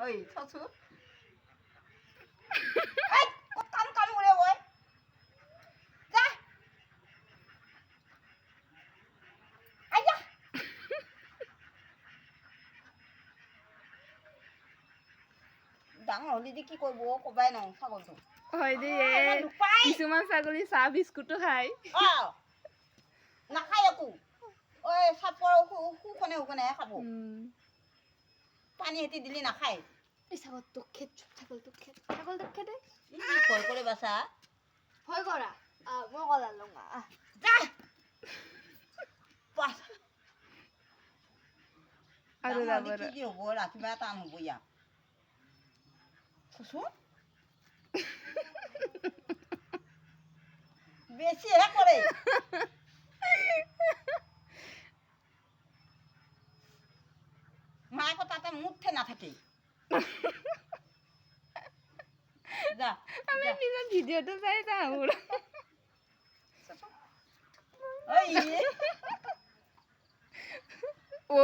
ঐ থছো এই কত কাম কাম কৰে ঐ যা আইয়া ডাঙৰ হলি দি কি কৰিব কবাই ন ছাগলটো হয় দে কিছুমান ছাগলী চাহ বিস্কুটো খায় নাখায় একো ঐ চাপৰ শুখনে খাব পানী এটি দিলি নাখায় এই ছাগলটো খেত ছাগলটো খেদে ভয় কৰে বাছা ভয় কৰা মই কলা লঙা যা আৰু কি হ'ব ৰাতিপুৱা টান হ'ব ইয়াক বেছিহে কৰে মায়ে তাতে মুঠে নাথাকে যা আমি নিজৰ ভিডিঅ'টো চাই যাওঁ ঐ অ